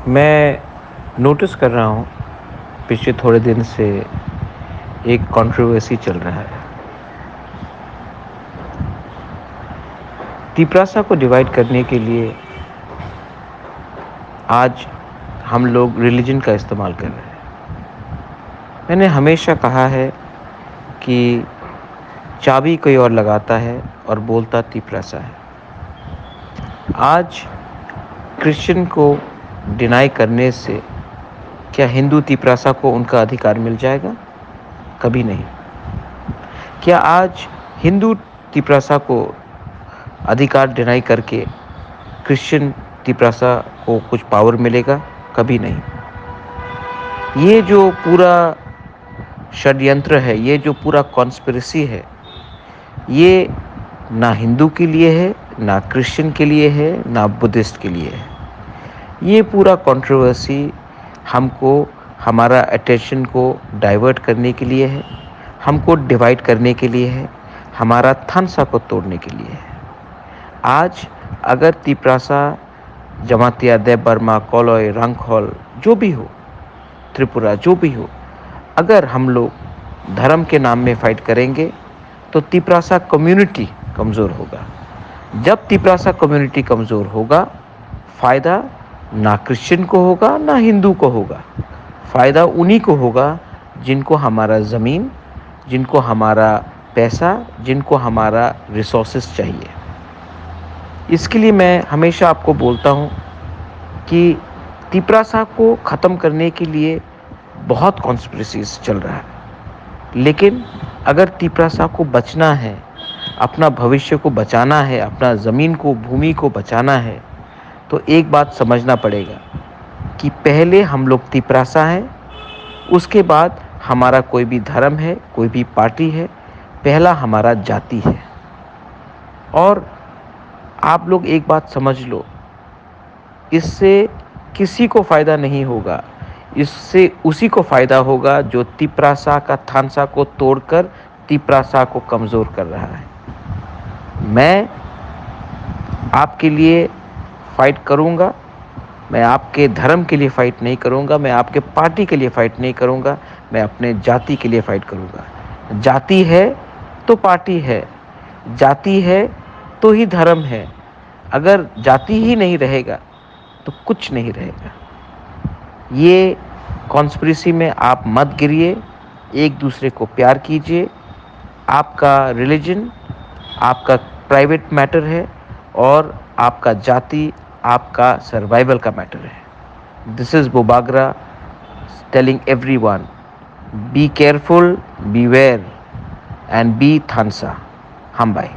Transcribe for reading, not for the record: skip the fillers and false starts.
मैं नोटिस कर रहा हूँ पिछले थोड़े दिन से एक कंट्रोवर्सी चल रहा है। तिपरासा को डिवाइड करने के लिए आज हम लोग रिलीजन का इस्तेमाल कर रहे हैं। मैंने हमेशा कहा है कि चाबी कोई और लगाता है और बोलता तिपरासा है। आज क्रिश्चियन को डिनाई करने से क्या हिंदू तिपरासा को उनका अधिकार मिल जाएगा? कभी नहीं। क्या आज हिंदू तिपरासा को अधिकार डिनाई करके क्रिश्चियन तिपरासा को कुछ पावर मिलेगा? कभी नहीं। ये जो पूरा षड्यंत्र है, ये जो पूरा कॉन्स्पिरेसी है, ये ना हिंदू के लिए है, ना क्रिश्चियन के लिए है, ना बुद्धिस्ट के लिए है। ये पूरा कंट्रोवर्सी हमको हमारा अटेंशन को डाइवर्ट करने के लिए है, हमको डिवाइड करने के लिए है, हमारा थानसा को तोड़ने के लिए है। आज अगर तिपरासा, जमातिया, देव बर्मा, कोलोय, रंगखोल, जो भी हो, त्रिपुरा, जो भी हो, अगर हम लोग धर्म के नाम में फाइट करेंगे तो तिपरासा कम्युनिटी कमज़ोर होगा। जब तिपरासा कम्युनिटी कमज़ोर होगा, फ़ायदा ना क्रिश्चियन को होगा ना हिंदू को होगा। फ़ायदा उन्हीं को होगा जिनको हमारा ज़मीन, जिनको हमारा पैसा, जिनको हमारा रिसोर्सेस चाहिए। इसके लिए मैं हमेशा आपको बोलता हूँ कि तिपरासा को ख़त्म करने के लिए बहुत कॉन्स्पिरेसीज चल रहा है, लेकिन अगर तिपरासा को बचना है, अपना भविष्य को बचाना है, अपना ज़मीन को, भूमि को बचाना है, तो एक बात समझना पड़ेगा कि पहले हम लोग तिपरासा हैं, उसके बाद हमारा कोई भी धर्म है, कोई भी पार्टी है, पहला हमारा जाति है। और आप लोग एक बात समझ लो, इससे किसी को फ़ायदा नहीं होगा। इससे उसी को फ़ायदा होगा जो तिपरासा का थानसा को तोड़कर तिपरासा को कमज़ोर कर रहा है। मैं आपके लिए फ़ाइट करूँगा, मैं आपके धर्म के लिए फ़ाइट नहीं करूँगा, मैं आपके पार्टी के लिए फ़ाइट नहीं करूँगा, मैं अपने जाति के लिए फ़ाइट करूँगा। जाति है तो पार्टी है, जाति है तो ही धर्म है। अगर जाति ही नहीं रहेगा तो कुछ नहीं रहेगा। ये कॉन्स्पिरेसी में आप मत गिरिए, एक दूसरे को प्यार कीजिए। आपका रिलीजन आपका प्राइवेट मैटर है और आपका जाति आपका सर्वाइवल का मैटर है। दिस इज़ बोबागरा telling everyone, be careful, beware and be थानसा। हम बाय।